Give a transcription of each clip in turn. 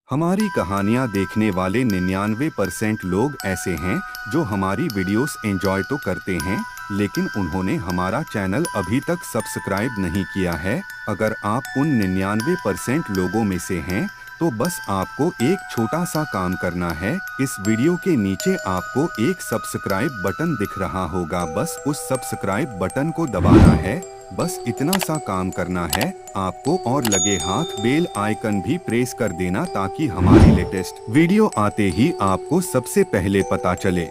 हमारी कहानियाँ देखने वाले 99% लोग ऐसे हैं जो हमारी वीडियोस एंजॉय तो करते हैं, लेकिन उन्होंने हमारा चैनल अभी तक सब्सक्राइब नहीं किया है। अगर आप उन 99% लोगों में से हैं, तो बस आपको एक छोटा सा काम करना है। इस वीडियो के नीचे आपको एक सब्सक्राइब बटन दिख रहा होगा, बस उस सब्सक्राइब बटन को दबाना है। बस इतना सा काम करना है आपको, और लगे हाथ बेल आइकन भी प्रेस कर देना ताकि हमारी लेटेस्ट वीडियो आते ही आपको सबसे पहले पता चले।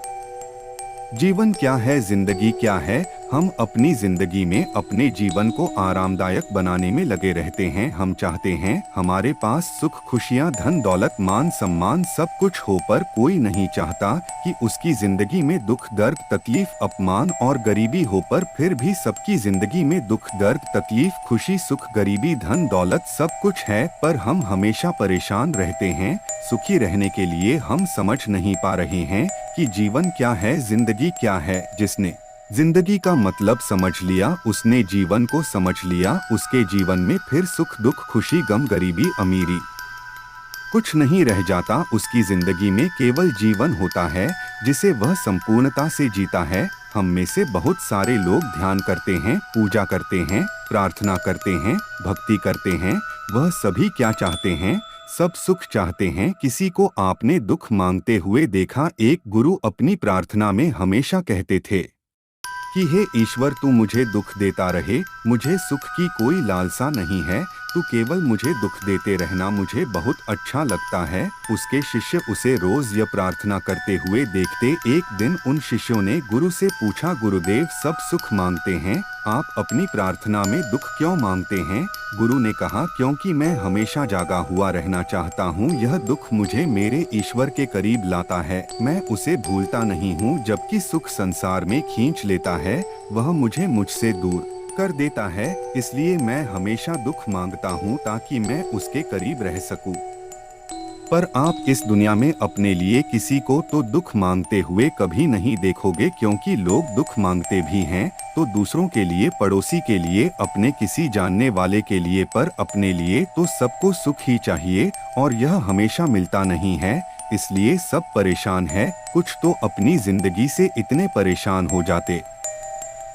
जीवन क्या है, जिंदगी क्या है? हम अपनी जिंदगी में अपने जीवन को आरामदायक बनाने में लगे रहते हैं। हम चाहते हैं हमारे पास सुख, खुशियां, धन, दौलत, मान, सम्मान सब कुछ हो, पर कोई नहीं चाहता कि उसकी जिंदगी में दुख, दर्द, तकलीफ, अपमान और गरीबी हो। पर फिर भी सबकी जिंदगी में दुख, दर्द, तकलीफ, खुशी, सुख, गरीबी, धन, दौलत सब कुछ है, पर हम हमेशा परेशान रहते हैं। सुखी रहने के लिए हम समझ नहीं पा रहे हैं कि जीवन क्या है, जिंदगी क्या है। जिसने जिंदगी का मतलब समझ लिया, उसने जीवन को समझ लिया। उसके जीवन में फिर सुख, दुख, खुशी, गम, गरीबी, अमीरी कुछ नहीं रह जाता। उसकी जिंदगी में केवल जीवन होता है जिसे वह संपूर्णता से जीता है। हम में से बहुत सारे लोग ध्यान करते हैं, पूजा करते हैं, प्रार्थना करते हैं, भक्ति करते हैं। वह सभी क्या चाहते हैं? सब सुख चाहते हैं। किसी को आपने दुख मांगते हुए देखा? एक गुरु अपनी प्रार्थना में हमेशा कहते थे कि हे ईश्वर, तू मुझे दुख देता रहे, मुझे सुख की कोई लालसा नहीं है, तू केवल मुझे दुख देते रहना, मुझे बहुत अच्छा लगता है। उसके शिष्य उसे रोज यह प्रार्थना करते हुए देखते। एक दिन उन शिष्यों ने गुरु से पूछा, गुरुदेव, सब सुख मांगते हैं, आप अपनी प्रार्थना में दुख क्यों मांगते हैं? गुरु ने कहा, क्योंकि मैं हमेशा जागा हुआ रहना चाहता हूँ। यह दुख मुझे मेरे ईश्वर के करीब लाता है, मैं उसे भूलता नहीं हूँ। जबकि सुख संसार में खींच लेता है, वह मुझे मुझसे दूर कर देता है। इसलिए मैं हमेशा दुख मांगता हूँ ताकि मैं उसके करीब रह सकूं। पर आप इस दुनिया में अपने लिए किसी को तो दुख मांगते हुए कभी नहीं देखोगे, क्योंकि लोग दुख मांगते भी हैं तो दूसरों के लिए, पड़ोसी के लिए, अपने किसी जानने वाले के लिए, पर अपने लिए तो सबको सुख ही चाहिए, और यह हमेशा मिलता नहीं है। इसलिए सब परेशान है। कुछ तो अपनी जिंदगी से इतने परेशान हो जाते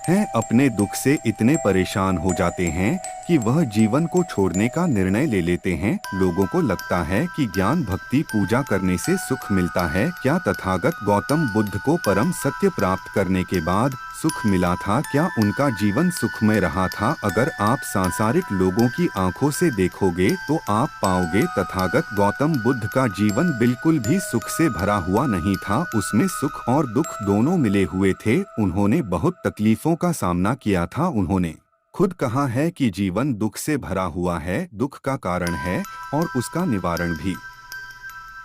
हैं, अपने दुख से इतने परेशान हो जाते हैं कि वह जीवन को छोड़ने का निर्णय ले लेते हैं। लोगों को लगता है कि ज्ञान, भक्ति, पूजा करने से सुख मिलता है। क्या तथागत गौतम बुद्ध को परम सत्य प्राप्त करने के बाद सुख मिला था? क्या उनका जीवन सुखमय रहा था? अगर आप सांसारिक लोगों की आंखों से देखोगे तो आप पाओगे तथागत गौतम बुद्ध का जीवन बिल्कुल भी सुख से भरा हुआ नहीं था। उसमें सुख और दुख दोनों मिले हुए थे। उन्होंने बहुत तकलीफों का सामना किया था। उन्होंने खुद कहा है कि जीवन दुख से भरा हुआ है, दुख का कारण है और उसका निवारण भी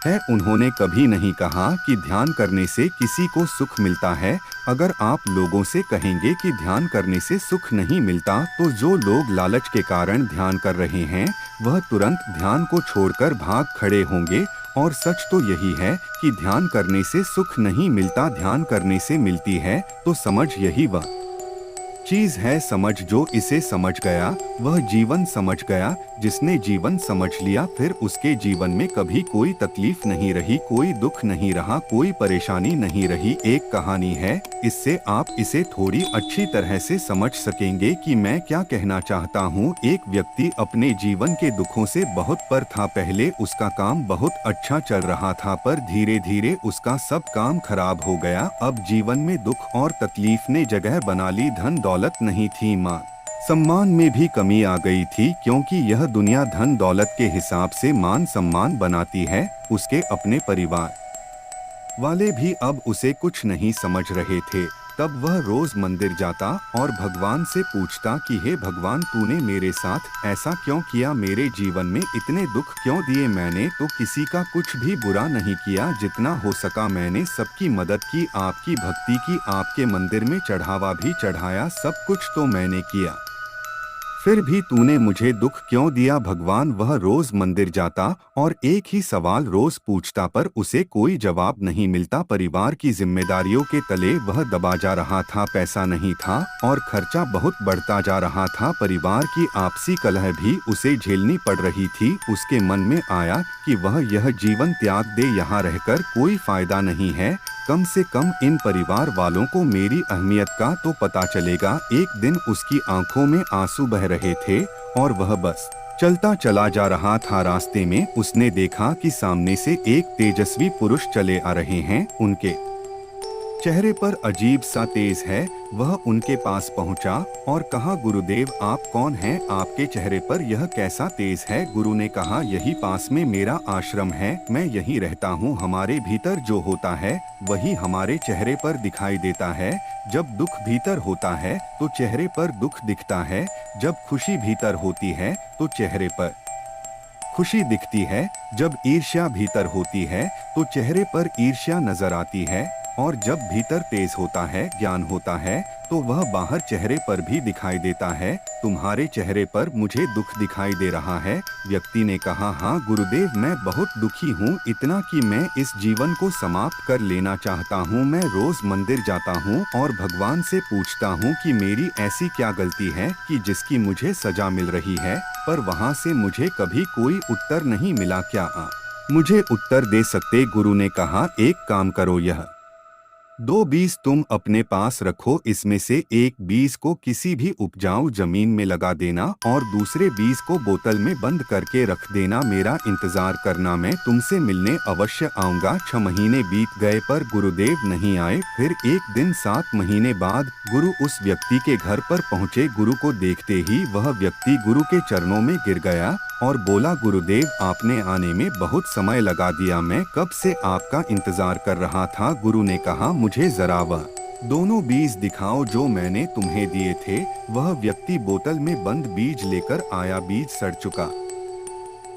है। उन्होंने कभी नहीं कहा कि ध्यान करने से किसी को सुख मिलता है। अगर आप लोगों से कहेंगे कि ध्यान करने से सुख नहीं मिलता, तो जो लोग लालच के कारण ध्यान कर रहे हैं, वह तुरंत ध्यान को छोड़कर भाग खड़े होंगे। और सच तो यही है कि ध्यान करने से सुख नहीं मिलता, ध्यान करने से मिलती है। तो समझ यही वह चीज है, समझ। जो इसे समझ गया वह जीवन समझ गया। जिसने जीवन समझ लिया, फिर उसके जीवन में कभी कोई तकलीफ नहीं रही, कोई दुख नहीं रहा, कोई परेशानी नहीं रही। एक कहानी है, इससे आप इसे थोड़ी अच्छी तरह से समझ सकेंगे कि मैं क्या कहना चाहता हूँ। एक व्यक्ति अपने जीवन के दुखों से बहुत पर था। पहले उसका काम बहुत अच्छा चल रहा था, पर धीरे धीरे उसका सब काम खराब हो गया। अब जीवन में दुख और तकलीफ ने जगह बना ली। धन दौलत नहीं थी, मान सम्मान में भी कमी आ गई थी, क्योंकि यह दुनिया धन दौलत के हिसाब से मान सम्मान बनाती है। उसके अपने परिवार वाले भी अब उसे कुछ नहीं समझ रहे थे। तब वह रोज मंदिर जाता और भगवान से पूछता कि हे भगवान, तूने मेरे साथ ऐसा क्यों किया? मेरे जीवन में इतने दुख क्यों दिए? मैंने तो किसी का कुछ भी बुरा नहीं किया। जितना हो सका मैंने सबकी मदद की, आपकी भक्ति की, आपके मंदिर में चढ़ावा भी चढ़ाया, सब कुछ तो मैंने किया। फिर भी तूने मुझे दुख क्यों दिया भगवान। वह रोज मंदिर जाता और एक ही सवाल रोज पूछता पर उसे कोई जवाब नहीं मिलता। परिवार की जिम्मेदारियों के तले वह दबा जा रहा था, पैसा नहीं था और खर्चा बहुत बढ़ता जा रहा था। परिवार की आपसी कलह भी उसे झेलनी पड़ रही थी। उसके मन में आया कि वह यह जीवन त्याग दे, यहाँ रहकर कोई फायदा नहीं है। कम से कम इन परिवार वालों को मेरी अहमियत का तो पता चलेगा। एक दिन उसकी आंखों में आंसू बह रहे थे और वह बस चलता चला जा रहा था। रास्ते में उसने देखा कि सामने से एक तेजस्वी पुरुष चले आ रहे हैं। उनके चेहरे पर अजीब सा तेज है। वह उनके पास पहुंचा और कहा, गुरुदेव आप कौन हैं? आपके चेहरे पर यह कैसा तेज है? गुरु ने कहा, यही पास में मेरा आश्रम है, मैं यहीं रहता हूँ। हमारे भीतर जो होता है वही हमारे चेहरे पर दिखाई देता है। जब दुख भीतर होता है तो चेहरे पर दुख दिखता है। जब खुशी भीतर होती है तो चेहरे पर खुशी दिखती है। जब ईर्ष्या भीतर होती है तो चेहरे पर ईर्ष्या नजर आती है। और जब भीतर तेज होता है, ज्ञान होता है, तो वह बाहर चेहरे पर भी दिखाई देता है। तुम्हारे चेहरे पर मुझे दुख दिखाई दे रहा है। व्यक्ति ने कहा, हाँ गुरुदेव, मैं बहुत दुखी हूँ, इतना कि मैं इस जीवन को समाप्त कर लेना चाहता हूँ। मैं रोज मंदिर जाता हूँ और भगवान से पूछता हूँ कि मेरी ऐसी क्या गलती है कि जिसकी मुझे सजा मिल रही है, पर वहाँ से मुझे कभी कोई उत्तर नहीं मिला। क्या आप मुझे उत्तर दे सकते? गुरु ने कहा, एक काम करो, यह 2 बीज तुम अपने पास रखो। इसमें से एक बीज को किसी भी उपजाऊ जमीन में लगा देना और दूसरे बीज को बोतल में बंद करके रख देना। मेरा इंतजार करना, मैं तुमसे मिलने अवश्य आऊंगा। 6 महीने बीत गए पर गुरुदेव नहीं आए। फिर एक दिन 7 महीने बाद गुरु उस व्यक्ति के घर पर पहुंचे। गुरु को देखते ही वह व्यक्ति गुरु के चरणों में गिर गया और बोला, गुरुदेव आपने आने में बहुत समय लगा दिया, मैं कब से आपका इंतजार कर रहा था। गुरु ने कहा, मुझे जरा वह दोनों बीज दिखाओ जो मैंने तुम्हें दिए थे। वह व्यक्ति बोतल में बंद बीज लेकर आया। बीज सड़ चुका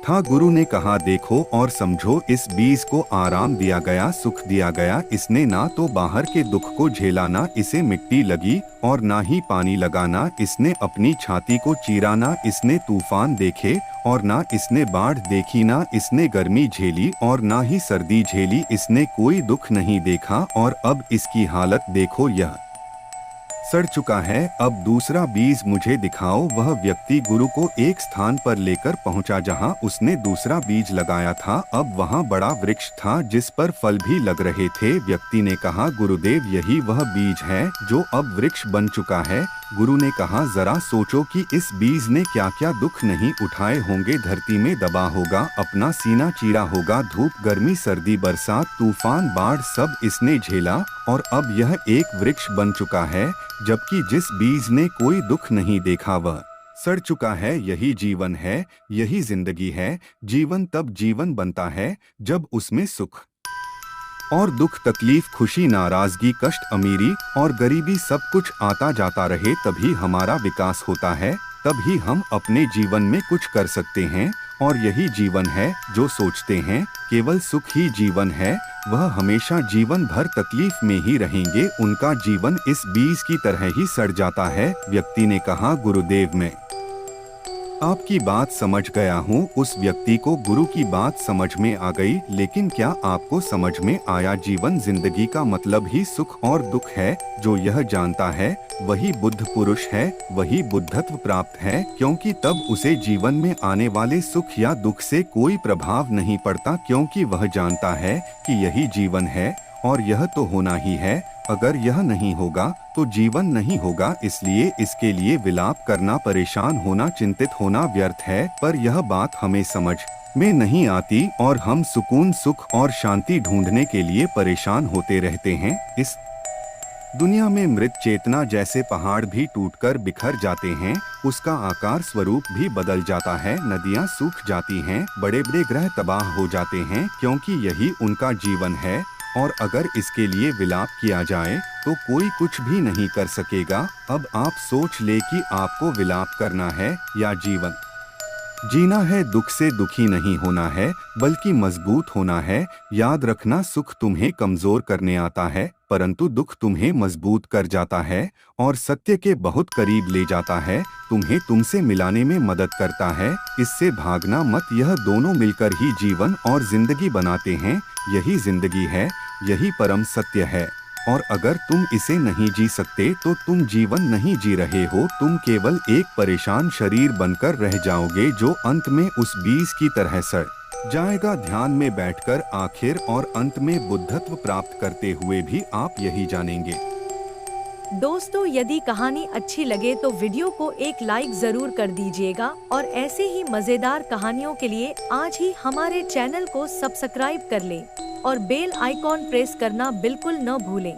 था। गुरु ने कहा, देखो और समझो, इस बीज को आराम दिया गया, सुख दिया गया। इसने ना तो बाहर के दुख को झेला, ना इसे मिट्टी लगी और ना ही पानी लगाना। इसने अपनी छाती को चीरा, ना इसने तूफान देखे और ना इसने बाढ़ देखी। ना इसने गर्मी झेली और ना ही सर्दी झेली। इसने कोई दुख नहीं देखा और अब इसकी हालत देखो, यह सड़ चुका है। अब दूसरा बीज मुझे दिखाओ। वह व्यक्ति गुरु को एक स्थान पर लेकर पहुंचा जहां उसने दूसरा बीज लगाया था। अब वहां बड़ा वृक्ष था जिस पर फल भी लग रहे थे। व्यक्ति ने कहा, गुरुदेव यही वह बीज है जो अब वृक्ष बन चुका है। गुरु ने कहा, जरा सोचो कि इस बीज ने क्या क्या दुख नहीं उठाए होंगे। धरती में दबा होगा, अपना सीना चीरा होगा, धूप, गर्मी, सर्दी, बरसात, तूफान, बाढ़ सब इसने झेला और अब यह एक वृक्ष बन चुका है। जबकि जिस बीज ने कोई दुख नहीं देखा वह सड़ चुका है। यही जीवन है, यही जिंदगी है। जीवन तब जीवन बनता है जब उसमें सुख और दुख, तकलीफ, खुशी, नाराजगी, कष्ट, अमीरी और गरीबी सब कुछ आता जाता रहे। तभी हमारा विकास होता है, तभी हम अपने जीवन में कुछ कर सकते हैं। और यही जीवन है जो सोचते हैं केवल सुख ही जीवन है, वह हमेशा जीवन भर तकलीफ में ही रहेंगे। उनका जीवन इस बीज की तरह ही सड़ जाता है। व्यक्ति ने कहा, गुरुदेव मैं आपकी बात समझ गया हूँ। उस व्यक्ति को गुरु की बात समझ में आ गई। लेकिन क्या आपको समझ में आया, जीवन जिंदगी का मतलब ही सुख और दुख है। जो यह जानता है वही बुद्ध पुरुष है, वही बुद्धत्व प्राप्त है, क्योंकि तब उसे जीवन में आने वाले सुख या दुख से कोई प्रभाव नहीं पड़ता, क्योंकि वह जानता है कि यही जीवन है और यह तो होना ही है। अगर यह नहीं होगा तो जीवन नहीं होगा। इसलिए इसके लिए विलाप करना, परेशान होना, चिंतित होना व्यर्थ है। पर यह बात हमें समझ में नहीं आती और हम सुकून, सुख और शांति ढूंढने के लिए परेशान होते रहते हैं। इस दुनिया में मृत चेतना जैसे पहाड़ भी टूटकर बिखर जाते हैं, उसका आकार स्वरूप भी बदल जाता है। नदियां सूख जाती हैं, बड़े बड़े ग्रह तबाह हो जाते हैं, क्योंकि यही उनका जीवन है। और अगर इसके लिए विलाप किया जाए तो कोई कुछ भी नहीं कर सकेगा। अब आप सोच ले कि आपको विलाप करना है या जीवन जीना है। दुख से दुखी नहीं होना है बल्कि मजबूत होना है। याद रखना, सुख तुम्हें कमजोर करने आता है, परंतु दुख तुम्हें मजबूत कर जाता है और सत्य के बहुत करीब ले जाता है, तुम्हें तुमसे मिलाने में मदद करता है। इससे भागना मत, यह दोनों मिलकर ही जीवन और जिंदगी बनाते हैं। यही जिंदगी है, यही परम सत्य है। और अगर तुम इसे नहीं जी सकते तो तुम जीवन नहीं जी रहे हो, तुम केवल एक परेशान शरीर बनकर रह जाओगे जो अंत में उस बीज की तरह सड़ जाएगा। ध्यान में बैठकर आखिर और अंत में बुद्धत्व प्राप्त करते हुए भी आप यही जानेंगे। दोस्तों, यदि कहानी अच्छी लगे तो वीडियो को एक लाइक जरूर कर दीजिएगा और ऐसे ही मजेदार कहानियों के लिए आज ही हमारे चैनल को सब्सक्राइब कर लें और बेल आइकॉन प्रेस करना बिल्कुल न भूलें।